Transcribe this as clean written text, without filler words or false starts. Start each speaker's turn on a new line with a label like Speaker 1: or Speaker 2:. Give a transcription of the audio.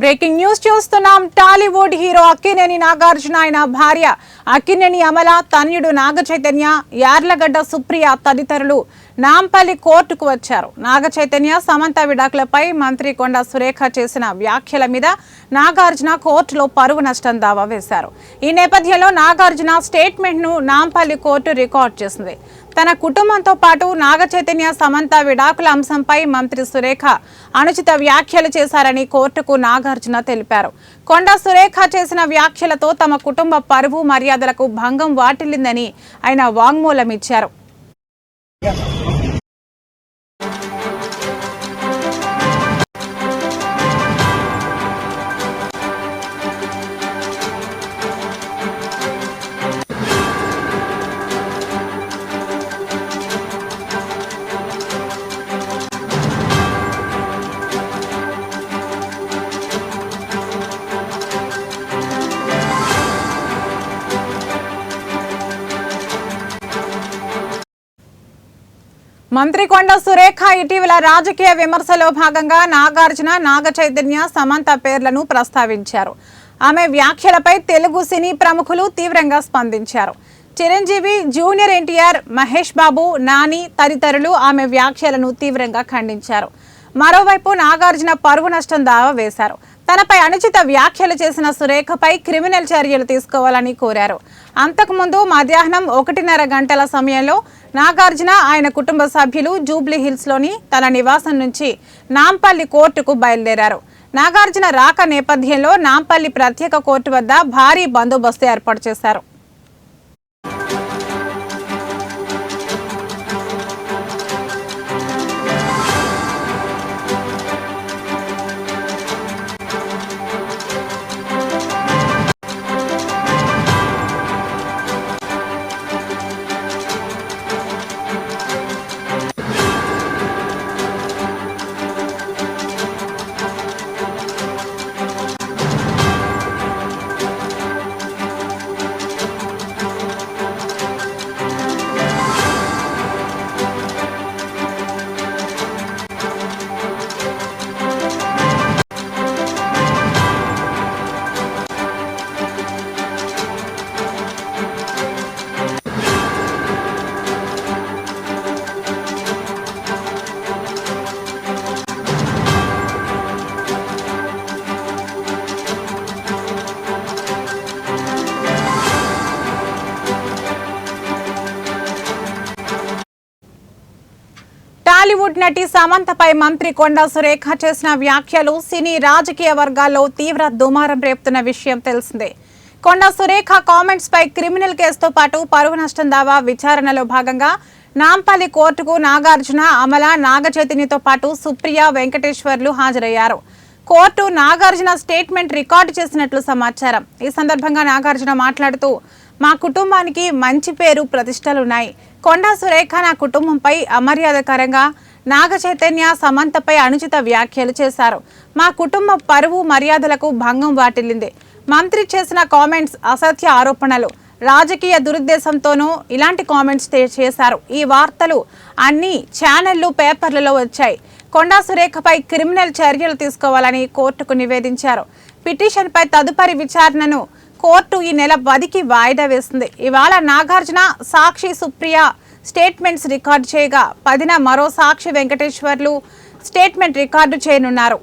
Speaker 1: Breaking news చూస్తున్నాం. Tollywood hero Akkineni Nagarjuna ఆయన భార్య అక్కినేని అమల, తనయుడు నాగ చైతన్య, యార్లగడ్డ సుప్రియ తదితరులు నాంపల్లి కోర్టుకు వచ్చారు. నాగ చైతన్య, సమంత విడాకులపై మంత్రి కొండా సురేఖ చేసిన వ్యాఖ్యల మీద నాగార్జున కోర్టులో పరువు నష్టం దావా వేశారు. ఈ నేపథ్యంలో నాగార్జున స్టేట్మెంట్ ను నాంపల్లి కోర్టు రికార్డ్ చేసింది. తన కుటుంబంతో పాటు నాగ చైతన్య, సమంత విడాకుల అంశంపై మంత్రి సురేఖ అనుచిత వ్యాఖ్యలు చేశారని కోర్టుకు నాగార్జున తెలిపారు. కొండా సురేఖ చేసిన వ్యాఖ్యలతో తమ కుటుంబ పరువు మర్యాదలకు భంగం వాటిల్లిందని ఆయన వాంగ్మూలం ఇచ్చారు. మంత్రి కొండా సురేఖ ఇటీవల రాజకీయ విమర్శలో భాగంగా నాగార్జున, నాగ చైతన్య, సమంత పేర్లను ప్రస్తావించారు. ఆమె వ్యాఖ్యలపై తెలుగు సినీ ప్రముఖులు తీవ్రంగా స్పందించారు. చిరంజీవి, జూనియర్ ఎన్టీఆర్, మహేష్ బాబు, నాని తదితరులు ఆమె వ్యాఖ్యలను తీవ్రంగా ఖండించారు. మరోవైపు నాగార్జున పరువు నష్టం దావా వేశారు. తనపై అనుచిత వ్యాఖ్యలు చేసిన సురేఖపై క్రిమినల్ చర్యలు తీసుకోవాలని కోరారు. అంతకుముందు మధ్యాహ్నం 1:30 గంటల సమయంలో నాగార్జున, ఆయన కుటుంబ సభ్యులు జూబ్లీ హిల్స్ లోని తన నివాసం నుంచి నాంపల్లి కోర్టుకు బయలుదేరారు. నాగార్జున రాక నేపథ్యంలో నాంపల్లి ప్రత్యేక కోర్టు వద్ద భారీ బందోబస్తు ఏర్పాటు చేశారు. టాలీవుడ్ నటి సమంతపై మంత్రి కొండా సురేఖ చేసిన వ్యాఖ్యలు సినీ రాజకీయ వర్గాల్లో తీవ్ర దుమారం రేపుతున్న విషయం తెలిసిందే. కొండా సురేఖ కామెంట్స్ పై క్రిమినల్ కేసుతో పాటు పరువు నష్టం దావా విచారణలో భాగంగా నాంపల్లి కోర్టుకు నాగార్జున, అమల, నాగ చైతన్యతో పాటు సుప్రియ, వెంకటేశ్వర్లు హాజరయ్యారు. కోర్టు నాగార్జున స్టేట్మెంట్ రికార్డు చేసినట్లు సమాచారం. ఈ సందర్భంగా నాగార్జున మాట్లాడుతూ, మా కుటుంబానికి మంచి పేరు, ప్రతిష్టలున్నాయి. కొండా సురేఖ నా కుటుంబంపై అమర్యాదకరంగా, నాగ చైతన్య, సమంతపై అనుచిత వ్యాఖ్యలు చేశారు. మా కుటుంబ పరువు మర్యాదలకు భంగం వాటిల్లింది. మంత్రి చేసిన కామెంట్స్ అసత్య ఆరోపణలు, రాజకీయ దురుద్దేశంతోనూ ఇలాంటి కామెంట్స్ చేశారు. ఈ వార్తలు అన్ని ఛానళ్లు, పేపర్లలో వచ్చాయి. కొండా సురేఖపై క్రిమినల్ చర్యలు తీసుకోవాలని కోర్టుకు నివేదించారు. పిటిషన్పై తదుపరి విచారణను కోర్టు ఈ నెల 10కి వాయిదా వేస్తుంది. ఇవాళ నాగార్జున, సాక్షి సుప్రియ స్టేట్మెంట్స్ రికార్డు చేయగా 10న మరో సాక్షి వెంకటేశ్వర్లు స్టేట్మెంట్ రికార్డు చేయనున్నారు.